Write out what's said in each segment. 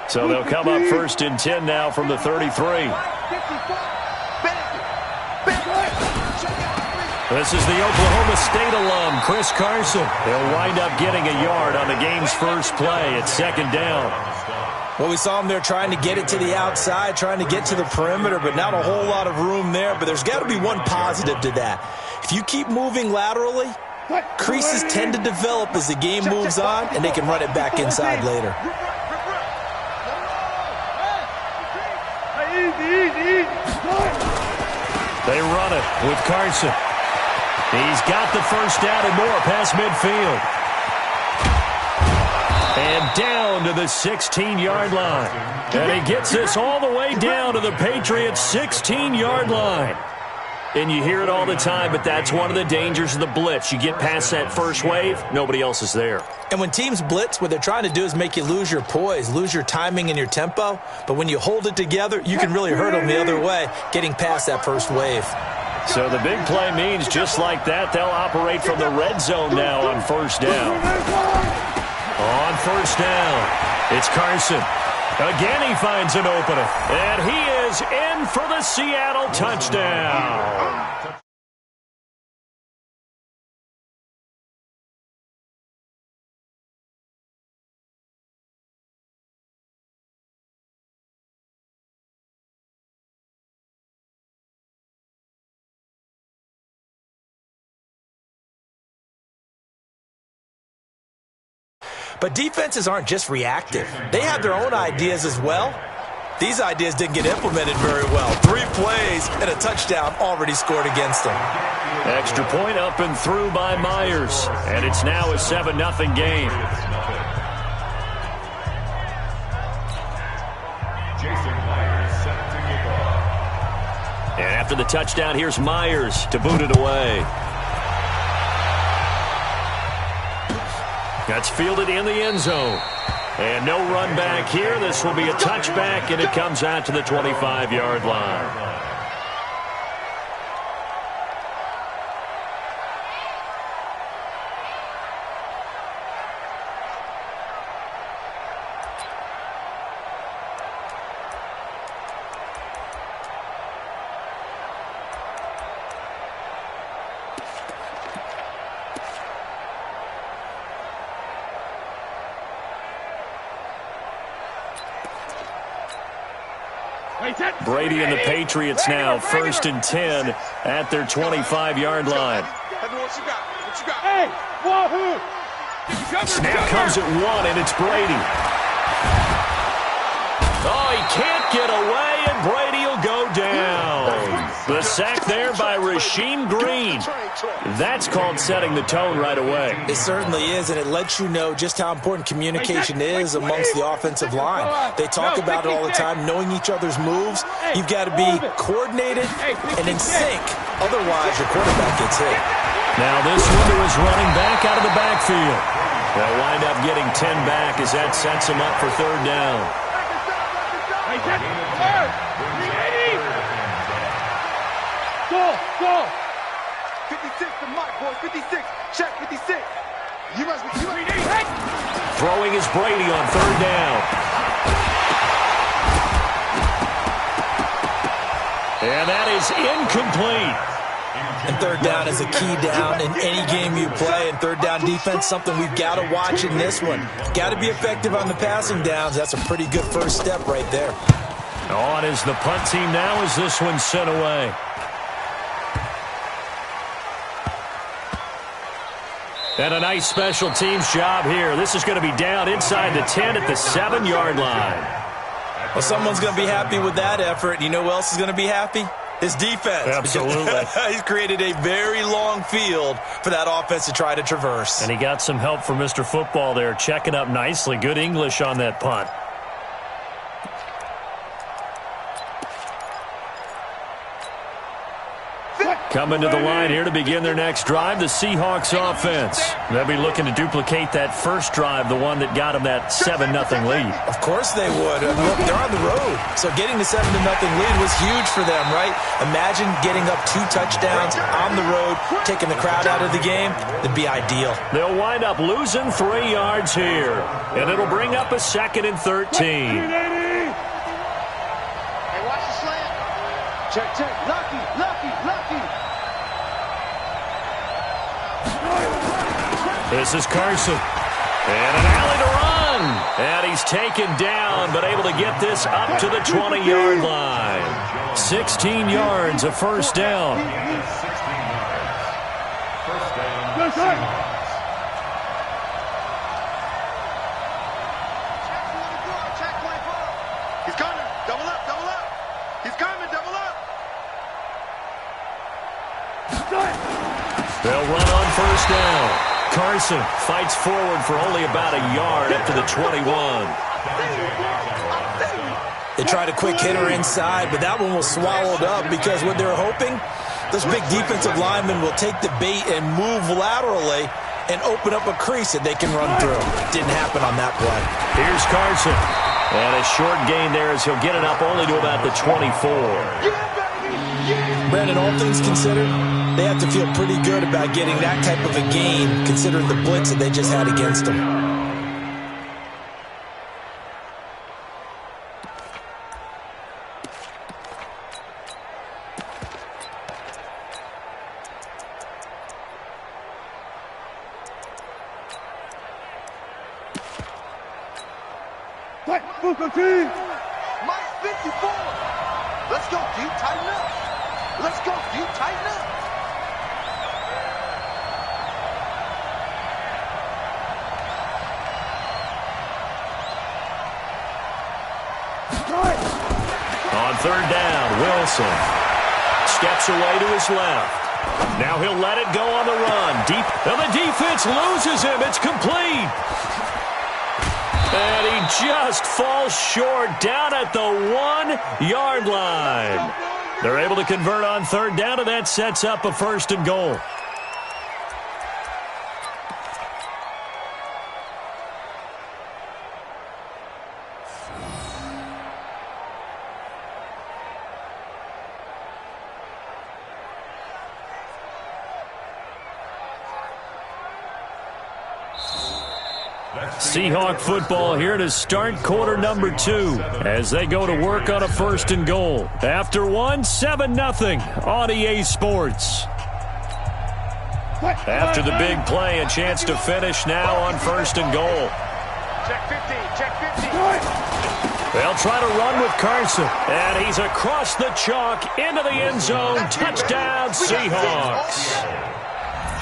So they'll come up 1st and 10 now from the 33. This is the Oklahoma State alum, Chris Carson. He'll wind up getting a yard on the game's first play at 2nd down. Well, we saw him there trying to get it to the outside, trying to get to the perimeter, but not a whole lot of room there. But there's got to be one positive to that. If you keep moving laterally, creases tend to develop as the game moves on, and they can run it back inside later. They run it with Carson. He's got the first down and more past midfield. And down to the 16-yard line. And he gets this all the way down to the Patriots' 16-yard line. And you hear it all the time, but that's one of the dangers of the blitz. You get past that first wave, nobody else is there. And when teams blitz, what they're trying to do is make you lose your poise, lose your timing and your tempo. But when you hold it together, you can really hurt them the other way, getting past that first wave. So the big play means just like that, they'll operate from the red zone now on 1st down. On 1st down, it's Carson. Again, he finds an opening, and he is in for the Seattle touchdown. But defenses aren't just reactive. They have their own ideas as well. These ideas didn't get implemented very well. 3 plays and a touchdown already scored against them. Extra point up and through by Myers. And it's now a 7-0 game. And after the touchdown, here's Myers to boot it away. That's fielded in the end zone. And no run back here. This will be a touchback, and it comes out to the 25-yard line. Brady and the Patriots now 1st and 10 at their 25-yard line. Snap comes at 1, and it's Brady. Oh, he can't get away, and Brady will go down. The sack there by Rasheem Green. That's called setting the tone right away. It certainly is, and it lets you know just how important communication is amongst the offensive line. They talk about it all the time, knowing each other's moves. You've got to be coordinated and in sync. Otherwise, your quarterback gets hit. Now this one to his running back out of the backfield. They'll wind up getting 10 back as that sets him up for 3rd down. Go! 56 to Mike, boys. 56. Check 56. You must be. Throwing is Brady on 3rd down. And that is incomplete. And 3rd down is a key down in any game you play. And 3rd down defense, something we've got to watch in this one. Got to be effective on the passing downs. That's a pretty good first step right there. On is the punt team now as this one's sent away. And a nice special teams job here. This is going to be down inside the 10 at the 7-yard line. Well, someone's going to be happy with that effort. You know who else is going to be happy? His defense. Absolutely. He's created a very long field for that offense to try to traverse. And he got some help from Mr. Football there, checking up nicely. Good English on that punt. Coming to the line here to begin their next drive, the Seahawks offense. They'll be looking to duplicate that first drive, the one that got them that 7-0 lead. Of course they would. Look, they're on the road, so getting the 7-0 lead was huge for them, right? Imagine getting up 2 touchdowns on the road, taking the crowd out of the game. That'd be ideal. They'll wind up losing 3 yards here, and it'll bring up a 2nd and 13. Hey, watch the slant. Check, check. Lucky, lucky, lucky. This is Carson. And an alley to run. And he's taken down, but able to get this up to the 20-yard line. 16 yards, a first down. Yes, sir. He's coming. Double up, double up. He's coming, double up. They'll run on first down. Carson fights forward for only about a yard up to the 21. They tried a quick hitter inside, but that one was swallowed up because what they're hoping, those big defensive linemen will take the bait and move laterally and open up a crease that they can run through. Didn't happen on that play. Here's Carson. And a short gain there as he'll get it up only to about the 24. Brandon, all things considered, they have to feel pretty good about getting that type of a gain considering the blitz that they just had against them. Minus 54. Let's go, dude. Tighten up. Let's go, dude. Tighten up. On third down, Wilson steps away to his left. Now he'll let it go on the run. Deep, and the defense loses him. It's complete. And he just falls short down at the 1-yard line. They're able to convert on third down, and that sets up a 1st and goal. Seahawk football here to start quarter number 2 as they go to work on a 1st and goal. After 7-0 on EA Sports. After the big play, a chance to finish now on 1st and goal. Check 15, check 15. They'll try to run with Carson, and he's across the chalk into the end zone. Touchdown, Seahawks.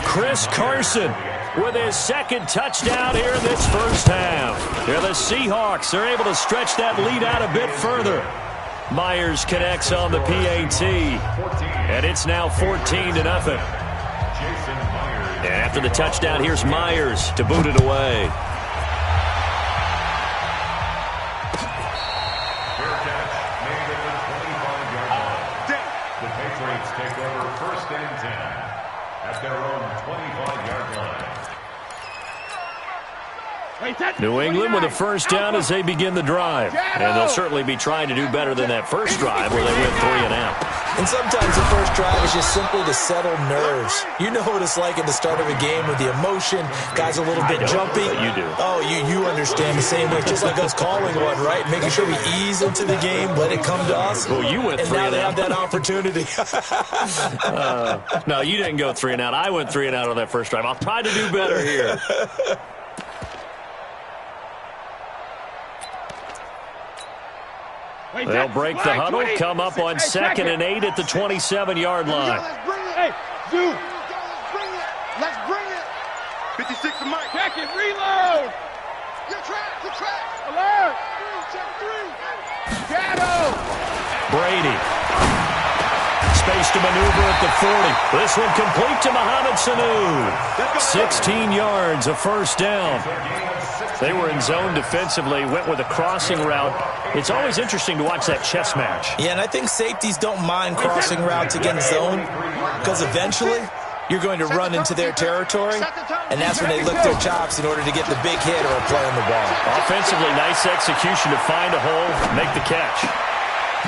Chris Carson with his 2nd touchdown here in this first half. Here the Seahawks are able to stretch that lead out a bit further. Myers connects on the PAT, and it's now 14-0. And after the touchdown, here's Myers to boot it away. The Patriots take over 1st and 10 at their own 25-yard line. New England with a 1st down as they begin the drive. And they'll certainly be trying to do better than that first drive where they went 3 and out. And sometimes the first drive is just simply to settle nerves. You know what it's like at the start of a game with the emotion, guys a little bit jumpy. You do. Oh, you understand the same way, just like us calling one, right? Making sure we ease into the game, let it come to us. Well, you went 3 and now and they out. have that opportunity. No, you didn't go 3 and out. I went 3 and out on that first drive. I'll try to do better here. They'll break the huddle, come up on 2nd and 8 at the 27-yard line. Hey, dude. Let's bring it. 56 to Mike. Check it, reload. Good track. Alert. Check 3. Shadow. Brady space to maneuver at the 40. This one complete to Mohamed Sanu. 16 yards, a first down. They were in zone defensively, went with a crossing route. It's always interesting to watch that chess match. Yeah, and I think safeties don't mind crossing routes against zone because eventually you're going to run into their territory, and that's when they lick their chops in order to get the big hit or a play on the ball. Offensively, nice execution to find a hole, make the catch.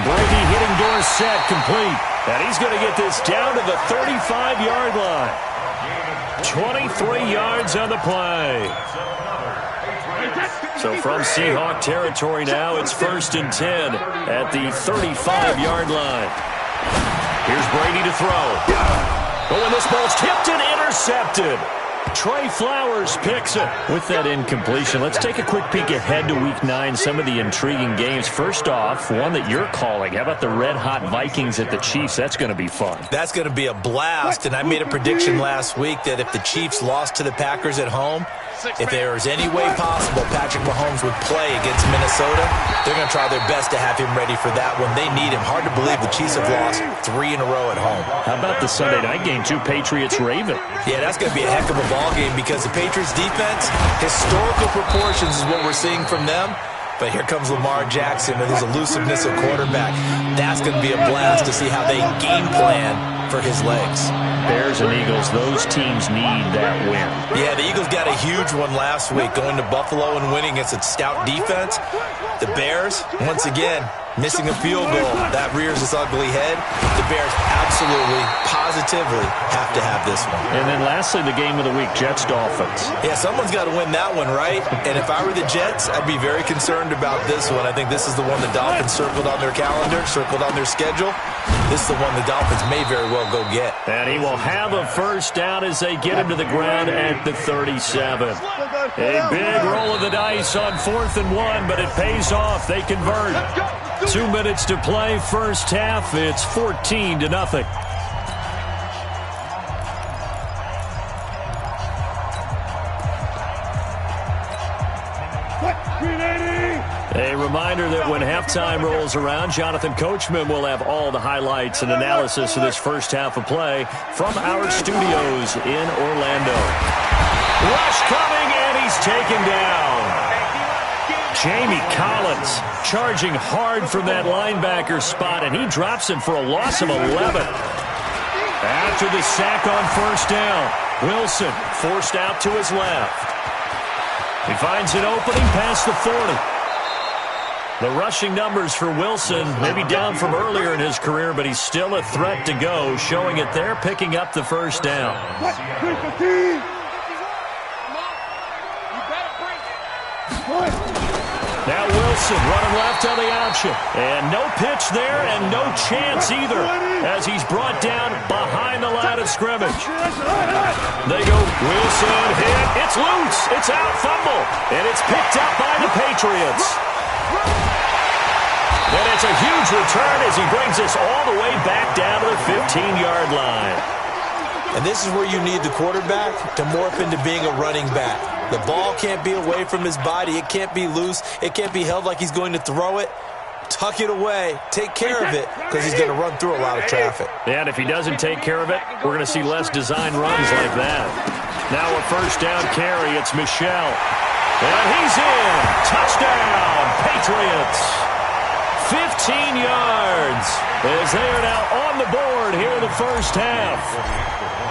Brady hitting Dorsett complete, and he's going to get this down to the 35-yard line. 23 yards on the play. So from Seahawk territory now, it's 1st and 10 at the 35-yard line. Here's Brady to throw. Oh, and this ball's tipped and intercepted. Trey Flowers picks it with that incompletion. Let's take a quick peek ahead to Week 9, some of the intriguing games. First off, one that you're calling. How about the red-hot Vikings at the Chiefs? That's going to be fun. That's going to be a blast, and I made a prediction last week that if the Chiefs lost to the Packers at home, if there was any way possible Patrick Mahomes would play against Minnesota, they're going to try their best to have him ready for that one. They need him. Hard to believe the Chiefs have lost 3 in a row at home. How about the Sunday night game, too? Patriots-Ravens. Yeah, that's going to be a heck of a ball game because the Patriots defense, historical proportions is what we're seeing from them. But here comes Lamar Jackson with his elusiveness of quarterback. That's going to be a blast to see how they game plan for his legs. Bears and Eagles, those teams need that win. Yeah, the Eagles got a huge one last week, going to Buffalo and winning against a stout defense. The Bears, once again, missing a field goal. That rears its ugly head. The Bears absolutely, positively have to have this one. And then lastly, the game of the week, Jets-Dolphins. Yeah, someone's got to win that one, right? And if I were the Jets, I'd be very concerned about this one. I think this is the one the Dolphins circled on their calendar, circled on their schedule. This is the one the Dolphins may very well go get. And he will have a first down as they get him to the ground at the 37. A big roll of the dice on 4th and 1, but it pays off. They convert. 2 minutes to play, first half. It's 14-0. A reminder that when halftime rolls around, Jonathan Coachman will have all the highlights and analysis of this first half of play from our studios in Orlando. Rush coming, and he's taken down. Jamie Collins charging hard from that linebacker spot, and he drops him for a loss of 11. After the sack on first down, Wilson forced out to his left. He finds an opening past the 40. The rushing numbers for Wilson maybe down from earlier in his career, but he's still a threat to go, showing it there, picking up the first down. Now Wilson running left on the option. And no pitch there and no chance either as he's brought down behind the line of scrimmage. They go, Wilson hit. It's loose. It's out, fumble. And it's picked up by the Patriots. And it's a huge return as he brings us all the way back down to the 15-yard line. And this is where you need the quarterback to morph into being a running back. The ball can't be away from his body. It can't be loose. It can't be held like he's going to throw it. Tuck it away. Take care of it because he's going to run through a lot of traffic. And if he doesn't take care of it, we're going to see less design runs like that. Now a first down carry. It's Michel. And he's in. Touchdown, Patriots. 15 yards as they are now on the board here in the first half.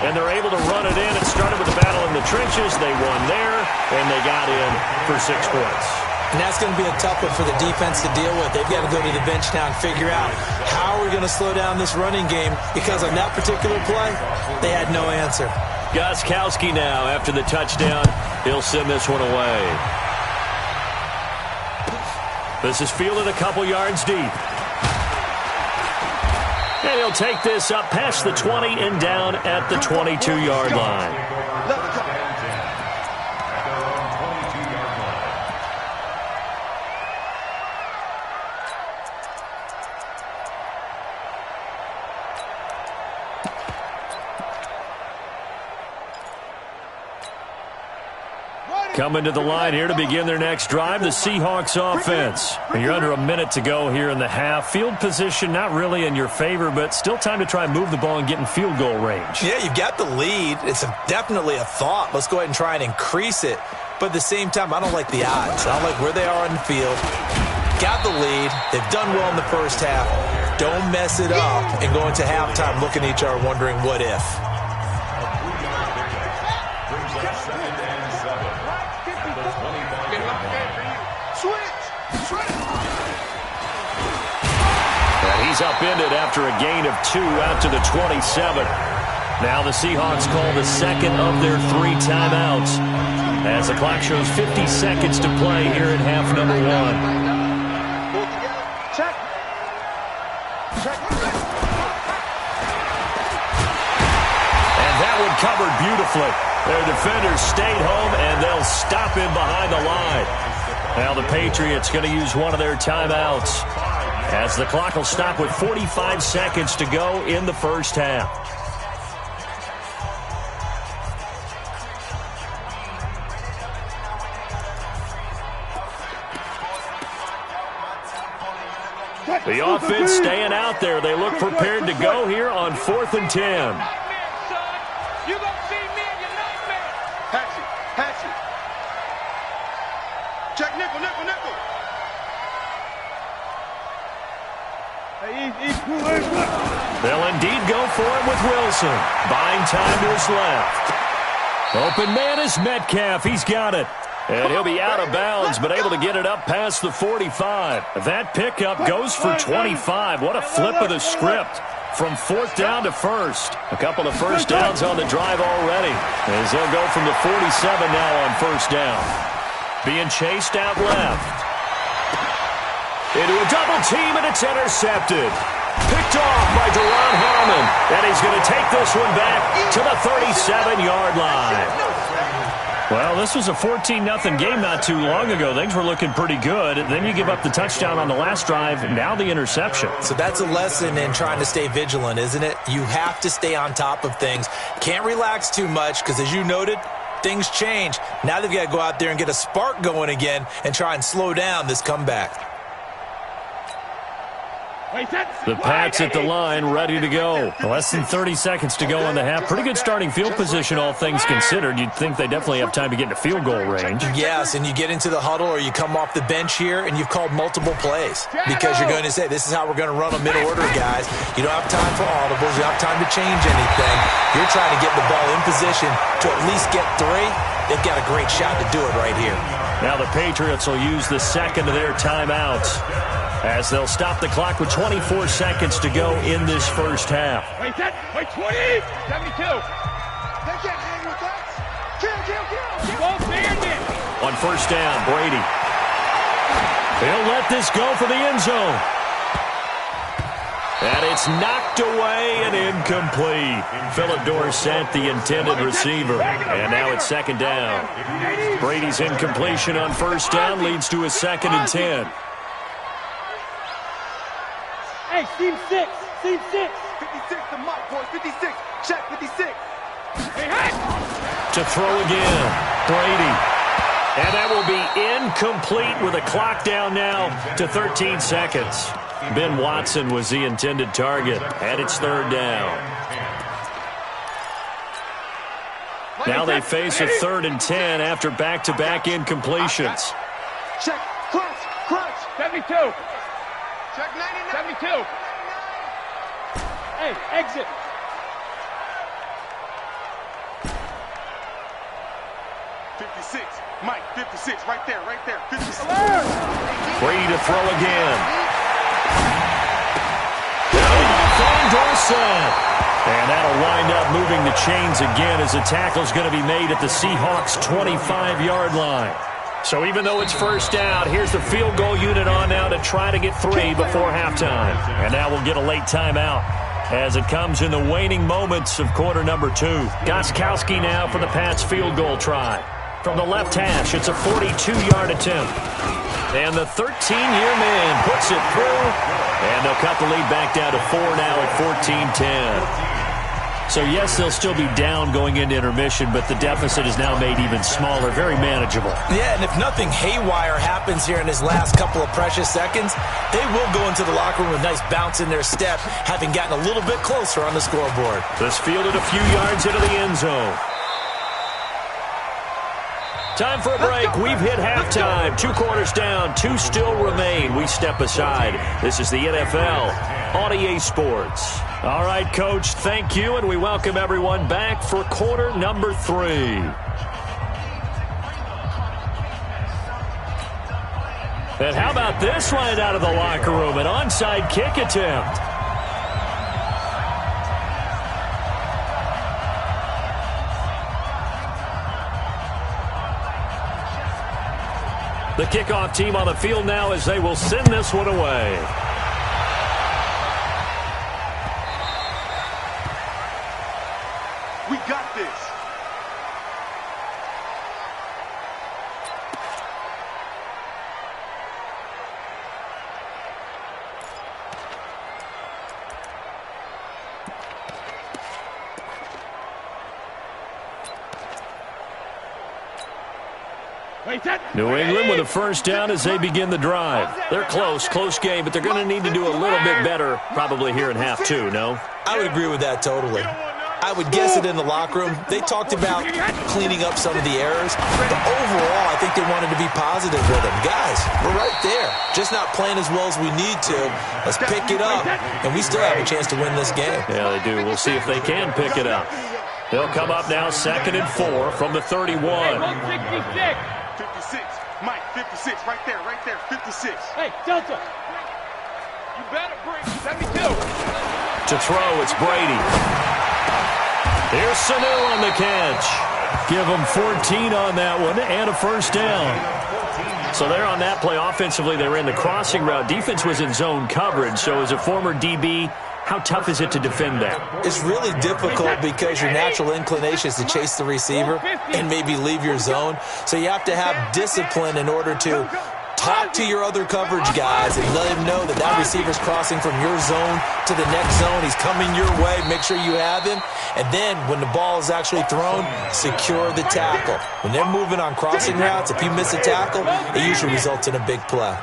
And they're able to run it in. It started with the battle in the trenches. They won there, and they got in for 6 points. And that's going to be a tough one for the defense to deal with. They've got to go to the bench now and figure out how we're going to slow down this running game because on that particular play, they had no answer. Gostkowski now after the touchdown. He'll send this one away. This is fielded a couple yards deep. And he'll take this up past the 20 and down at the 22-yard line. Ready! Coming to the line here to begin their next drive, the Seahawks offense. You're under a minute to go here in the half. Field position not really in your favor, but still time to try and move the ball and get in field goal range. Yeah, you've got the lead. It's definitely a thought. Let's go ahead and try and increase it. But at the same time, I don't like the odds. I don't like where they are on the field. Got the lead. They've done well in the first half. Don't mess it up and go into halftime looking at each other wondering what if. And he's upended after a gain of 2 out to the 27. Now the Seahawks call the second of their 3 timeouts as the clock shows 50 seconds to play here in half number 1. Check. And that one covered beautifully. Their defenders stayed home, and they'll stop him behind the line. Now the Patriots going to use one of their timeouts as the clock will stop with 45 seconds to go in the first half. The offense staying out there. They look prepared to go here on 4th and 10. You gonna see me in your nightmare. Patch it. Check nickel. They'll indeed go for it with Wilson. Buying time to his left. Open man is Metcalf. He's got it. And he'll be out of bounds, but able to get it up past the 45. That pickup goes for 25. What a flip of the script. From 4th down to 1st. A couple of first downs on the drive already, as they'll go from the 47 now on 1st down. Being chased out left. Into a double team, and it's intercepted. Picked off by Deron Harmon. And he's going to take this one back to the 37-yard line. Well, this was a 14-0 game not too long ago. Things were looking pretty good. Then you give up the touchdown on the last drive. Now the interception. So that's a lesson in trying to stay vigilant, isn't it? You have to stay on top of things. Can't relax too much because, as you noted, things change. Now they've got to go out there and get a spark going again and try and slow down this comeback. The Pats at the line, ready to go. Less than 30 seconds to go in the half. Pretty good starting field position, all things considered. You'd think they definitely have time to get into field goal range. Yes, and you get into the huddle or you come off the bench here and you've called multiple plays because you're going to say, this is how we're going to run a mid-order, guys. You don't have time for audibles. You don't have time to change anything. You're trying to get the ball in position to at least get 3. They've got a great shot to do it right here. Now the Patriots will use the second of their timeouts as they'll stop the clock with 24 seconds to go in this first half. Wait, 20! 72! They can't hang with us! Kill! Go bandit! On 1st down, Brady. He'll let this go for the end zone. And it's knocked away and incomplete. Philip Dorsett, the intended receiver. And now it's 2nd down. Brady's incompletion on 1st down leads to a 2nd and 10. Hey, team 6. 56 to Mike, boys. 56. Check, 56. Hey. To throw again, Brady. And that will be incomplete with a clock down now to 13 seconds. Ben Watson was the intended target, and it's 3rd down. Now they face a 3rd and 10 after back-to-back incompletions. Check, crunch. 72. Check 99. 72. Hey, exit. Mike, 56, right there, 56. Brady to throw again. Van Dorsett. And that'll wind up moving the chains again as the tackle's going to be made at the Seahawks' 25-yard line. So even though it's 1st down, here's the field goal unit on now to try to get 3 before halftime. And now we'll get a late timeout as it comes in the waning moments of quarter number 2. Gostkowski now for the Pats field goal try. From the left hash, it's a 42-yard attempt. And the 13-year man puts it through. And they'll cut the lead back down to 4 now at 14-10. So, yes, they'll still be down going into intermission, but the deficit is now made even smaller, very manageable. Yeah, and if nothing haywire happens here in his last couple of precious seconds, they will go into the locker room with a nice bounce in their step, having gotten a little bit closer on the scoreboard. This fielded a few yards into the end zone. Time for a break. We've hit halftime. 2 quarters down. 2 still remain. We step aside. This is the NFL on EA Sports. All right, Coach, thank you, and we welcome everyone back for quarter number 3. And how about this right out of the locker room? An onside kick attempt. The kickoff team on the field now as they will send this one away. We got this. New England with a first down as they begin the drive. They're close game, but they're going to need to do a little bit better probably here in half 2, no? I would agree with that totally. I would guess it in the locker room. They talked about cleaning up some of the errors, but overall, I think they wanted to be positive with them. Guys, we're right there. Just not playing as well as we need to. Let's pick it up, and we still have a chance to win this game. Yeah, they do. We'll see if they can pick it up. They'll come up now 2nd and 4 from the 31. 56. Mike, 56. Right there, 56. Hey, Delta. You better bring 72. To throw, it's Brady. Here's Sanu on the catch. Give them 14 on that one and a first down. So they're on that play. Offensively, they ran the crossing route. Defense was in zone coverage. So as a former DB, how tough is it to defend that? It's really difficult because your natural inclination is to chase the receiver and maybe leave your zone. So you have to have discipline in order to talk to your other coverage guys and let him know that that receiver's crossing from your zone to the next zone. He's coming your way. Make sure you have him. And then when the ball is actually thrown, secure the tackle. When they're moving on crossing routes, if you miss a tackle, it usually results in a big play.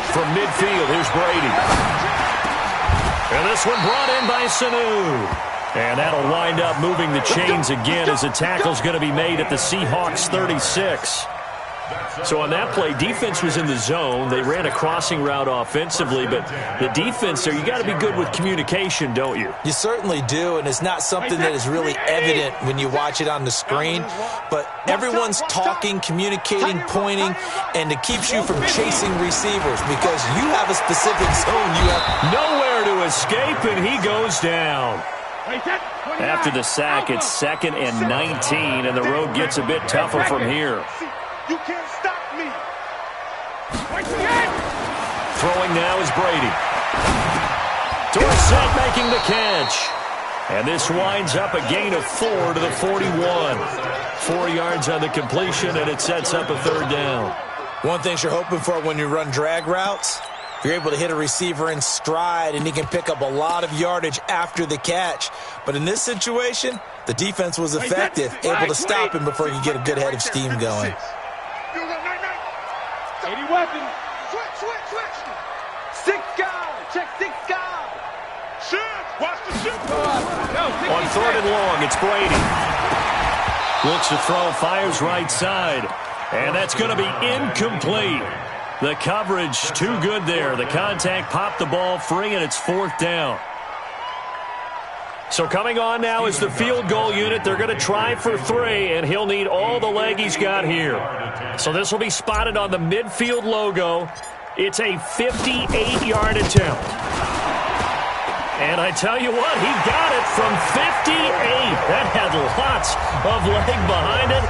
From midfield, here's Brady. And this one brought in by Sanu. And that'll wind up moving the chains again as the tackle's going to be made at the Seahawks 36. So on that play, defense was in the zone. They ran a crossing route offensively, but the defense there, you got to be good with communication, don't you? You certainly do, and it's not something that is really evident when you watch it on the screen. But everyone's talking, communicating, pointing, and it keeps you from chasing receivers because you have a specific zone. You have nowhere to escape, and he goes down. After the sack, it's 2nd and 19, and the road gets a bit tougher from here. You can't stop me. Throwing now is Brady. Dorsett making the catch. And this winds up a gain of 4 to the 41. 4 yards on the completion, and it sets up a 3rd down. One thing you're hoping for when you run drag routes, you're able to hit a receiver in stride, and he can pick up a lot of yardage after the catch. But in this situation, the defense was effective, able to stop him before he could get a good head of steam going. 80 weapons. Switch. 6 guys. Check 6 guys. Shoot. Watch the shoot. On 3rd and long, it's Brady. Looks to throw, fires right side. And that's going to be incomplete. The coverage too good there. The contact popped the ball free, and it's 4th down. So coming on now is the field goal unit. They're going to try for 3, and he'll need all the leg he's got here. So this will be spotted on the midfield logo. It's a 58-yard attempt. And I tell you what, he got it from 58. That had lots of leg behind it.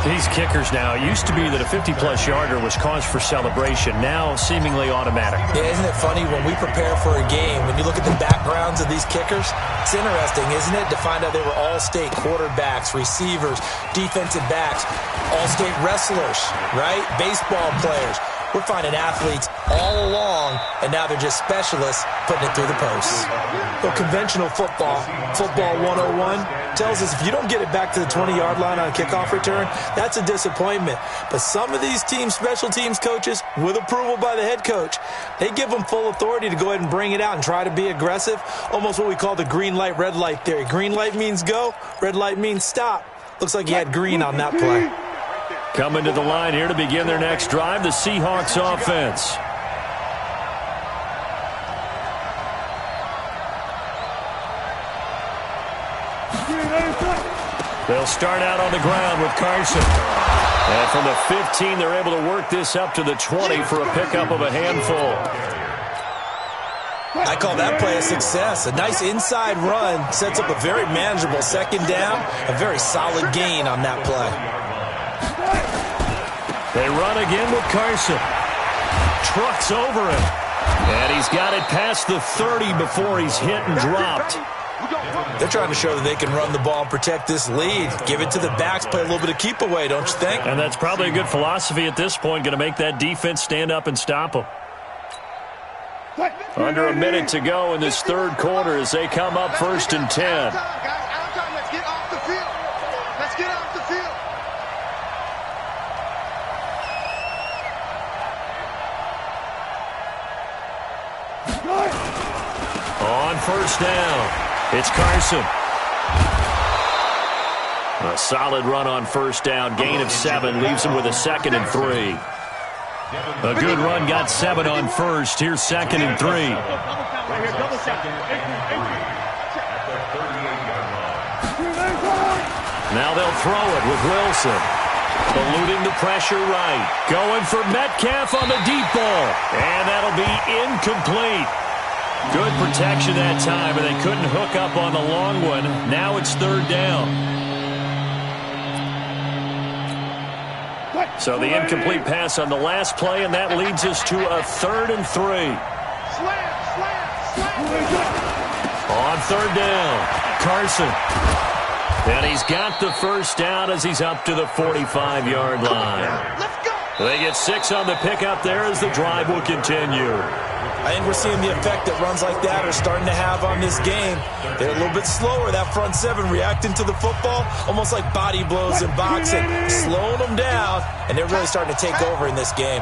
These kickers now, it used to be that a 50-plus yarder was cause for celebration. Now, seemingly automatic. Yeah, isn't it funny when we prepare for a game, when you look at the backgrounds of these kickers, it's interesting, isn't it, to find out they were all-state quarterbacks, receivers, defensive backs, all-state wrestlers, right? Baseball players. We're finding athletes all along, and now they're just specialists putting it through the posts. So conventional football 101, tells us if you don't get it back to the 20-yard line on a kickoff return, that's a disappointment. But some of these teams, special teams coaches, with approval by the head coach, they give them full authority to go ahead and bring it out and try to be aggressive, almost what we call the green light, red light theory. Green light means go, red light means stop. Looks like he had green on that play. Coming to the line here to begin their next drive, the Seahawks offense. They'll start out on the ground with Carson. And from the 15, they're able to work this up to the 20 for a pickup of a handful. I call that play a success. A nice inside run sets up a very manageable second down, a very solid gain on that play. They run again with Carson. Trucks over him. And he's got it past the 30 before he's hit and dropped. They're trying to show that they can run the ball and protect this lead. Give it to the backs, play a little bit of keep away, don't you think? And that's probably a good philosophy at this point, going to make that defense stand up and stop them. Under a minute to go in this third quarter as they come up 1st and 10. Let's get off the field. Let's get off the field. On 1st down, it's Carson. A solid run on 1st down, gain of 7, leaves him with a 2nd and 3. A good run, got 7 on 1st. Here's 2nd and 3. Now they'll throw it with Wilson. Eluding the pressure right. Going for Metcalf on the deep ball. And that'll be incomplete. Good protection that time, and they couldn't hook up on the long one. Now it's 3rd down. So the incomplete pass on the last play, and that leads us to a 3rd and 3. On 3rd down, Carson. And he's got the 1st down as he's up to the 45-yard line. They get 6 on the pickup there as the drive will continue. I think we're seeing the effect that runs like that are starting to have on this game. They're a little bit slower, that front 7, reacting to the football, almost like body blows in boxing, slowing them down, and they're really starting to take over in this game.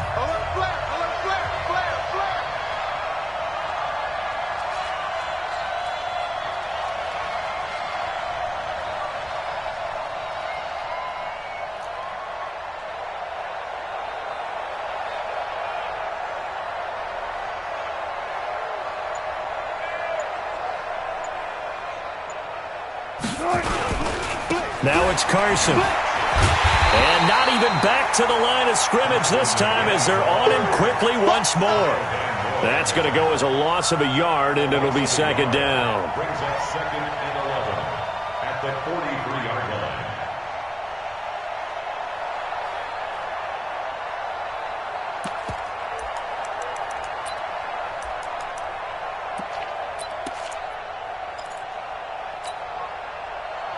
Now it's Carson. And not even back to the line of scrimmage this time as they're on him quickly once more. That's going to go as a loss of a yard, and it'll be 2nd down. Brings up 2nd and 11 at the 43-yard line.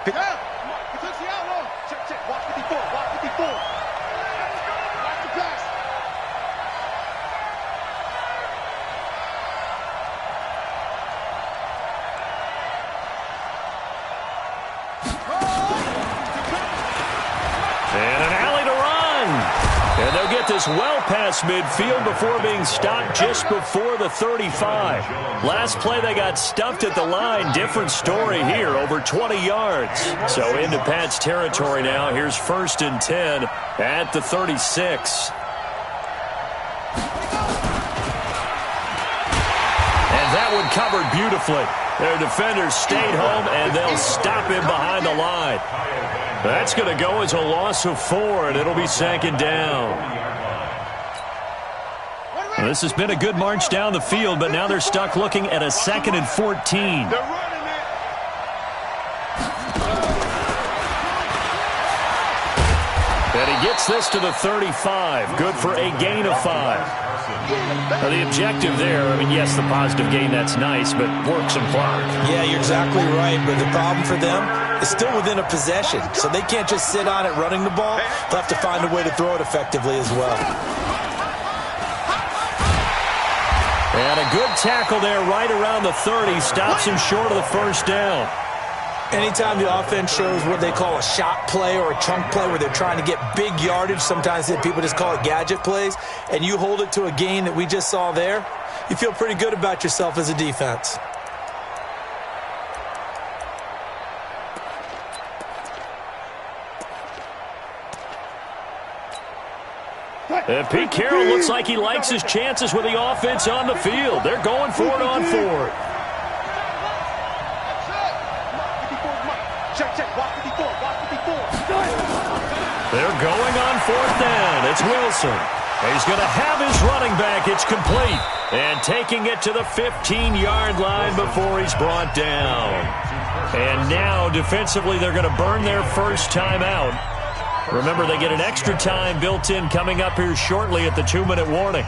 Pick up. Check. Watch 54. Watch 54. Watch the pass. And an alley to run. And they'll get this well past midfield before being stopped just before the 35. Last play they got stuffed at the line. Different story here, over 20 yards. So into Pat's territory now. Here's 1st and 10 at the 36. And that one covered beautifully. Their defenders stayed home, and they'll stop him behind the line. That's going to go as a loss of 4, and it'll be 2nd down. Well, this has been a good march down the field, but now they're stuck looking at a 2nd and 14. Gets this to the 35. Good for a gain of 5. Now, the objective there, I mean, yes, the positive gain, that's nice, but work some clock. Yeah, you're exactly right, but the problem for them is still within a possession, so they can't just sit on it running the ball. They'll have to find a way to throw it effectively as well. And a good tackle there right around the 30. Stops him short of the first down. Anytime the offense shows what they call a shot play or a chunk play where they're trying to get big yardage, sometimes people just call it gadget plays, and you hold it to a gain that we just saw there, you feel pretty good about yourself as a defense. And Pete Carroll looks like he likes his chances with the offense on the field. They're going for it on 4th. They're going on 4th down. It's Wilson. He's going to have his running back. It's complete. And taking it to the 15-yard line before he's brought down. And now, defensively, they're going to burn their first time out. Remember, they get an extra time built in coming up here shortly at the 2-minute warning.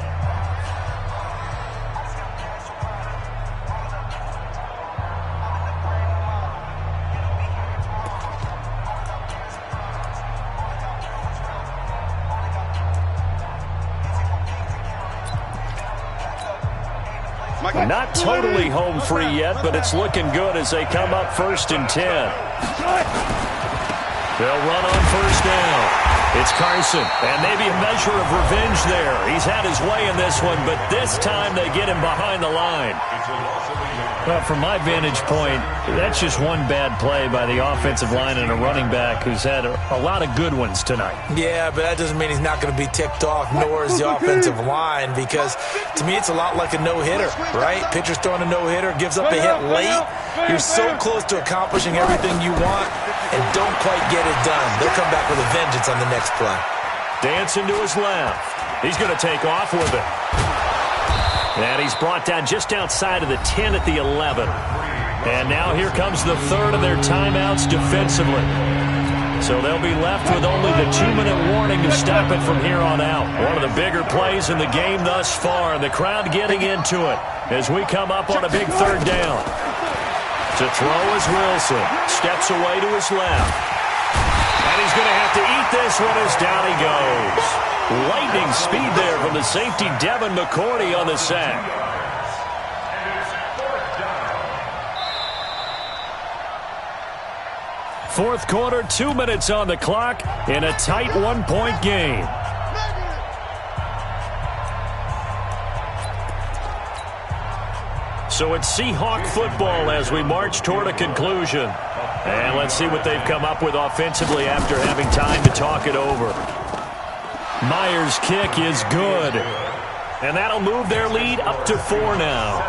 Not totally home free yet, but it's looking good as they come up 1st and 10. They'll run on 1st down. It's Carson, and maybe a measure of revenge there. He's had his way in this one, but this time they get him behind the line. Well, from my vantage point, that's just one bad play by the offensive line and a running back who's had a lot of good ones tonight. Yeah, but that doesn't mean he's not going to be ticked off, nor is the offensive line, because to me it's a lot like a no-hitter, right? Pitcher's throwing a no-hitter, gives up a hit late. You're so close to accomplishing everything you want and don't quite get it done. They'll come back with a vengeance on the next play. Dancing to his left. He's going to take off with it. And he's brought down just outside of the 10 at the 11. And now here comes the 3rd of their timeouts defensively. So they'll be left with only the 2-minute warning to stop it from here on out. One of the bigger plays in the game thus far. The crowd getting into it as we come up on a big 3rd down. To throw is Wilson. Steps away to his left. And he's going to have to eat this one as down he goes. Lightning speed there from the safety, Devin McCourty, on the sack. Fourth quarter, 2 minutes on the clock in a tight 1-point game. So it's Seahawk football as we march toward a conclusion. And let's see what they've come up with offensively after having time to talk it over. Myers' kick is good. And that'll move their lead up to 4 now.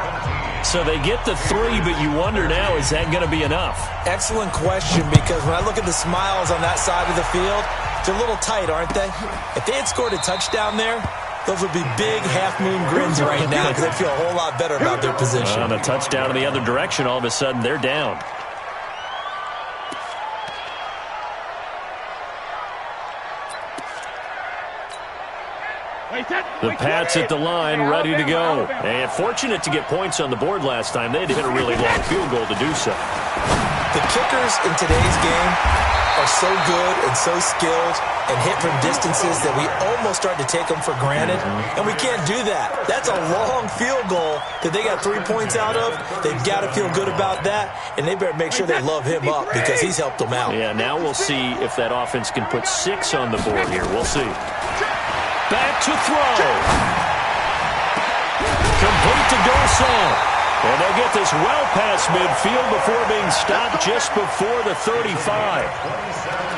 So they get the 3, but you wonder now, is that going to be enough? Excellent question, because when I look at the smiles on that side of the field, they're a little tight, aren't they? If they had scored a touchdown there, those would be big half-moon grins right now because they'd feel a whole lot better about their position. On a touchdown in the other direction, all of a sudden they're down. The Pats at the line, ready to go. And fortunate to get points on the board last time. They had to hit a really long field goal to do so. The kickers in today's game are so good and so skilled and hit from distances that we almost start to take them for granted. And we can't do that. That's a long field goal that they got 3 points out of. They've got to feel good about that, and they better make sure they love him up because he's helped them out. Yeah, now we'll see if that offense can put 6 on the board here. We'll see. Back to throw. Complete to Garcon. And they'll get this well past midfield before being stopped just before the 35.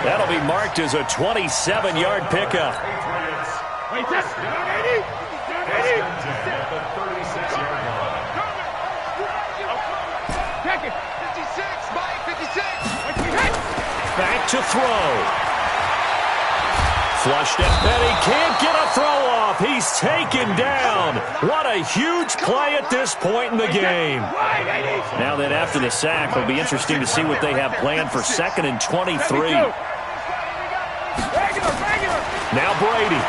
That'll be marked as a 27-yard pickup. Wait, that's 80. Take it. 56, Mike, 56. Back to throw. Flushed it, and he can't get a throw off. He's taken down. What a huge play at this point in the game. Now that after the sack, it'll be interesting to see what they have planned for 2nd and 23. Regular. Now Brady.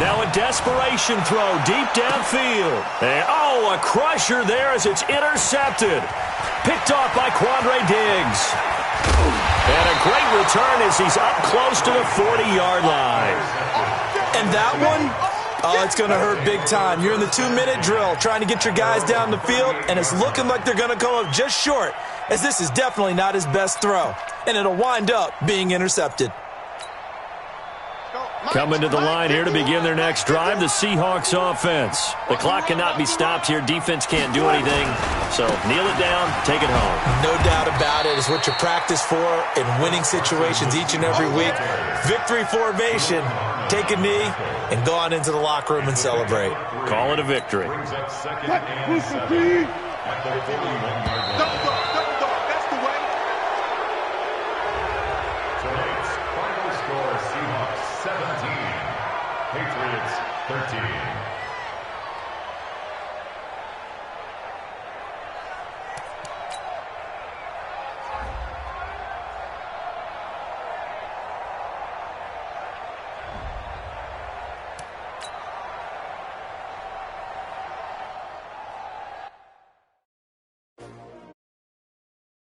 Now a desperation throw deep downfield. And, a crusher there as it's intercepted. Picked off by Quandre Diggs. And a great return as he's up close to the 40-yard line. And that one, it's going to hurt big time. You're in the 2-minute drill trying to get your guys down the field, and it's looking like they're going to come up just short, as this is definitely not his best throw. And it'll wind up being intercepted. Coming to the line here to begin their next drive, the Seahawks offense. The clock cannot be stopped here. Defense can't do anything. So kneel it down, take it home. No doubt about it. It's what you practice for in winning situations each and every week. Victory formation. Take a knee and go on into the locker room and celebrate. Call it a victory. Brings up second and 7 at the 41-yard line. That's the way. Tonight's final score, Seahawks 17, Patriots 13.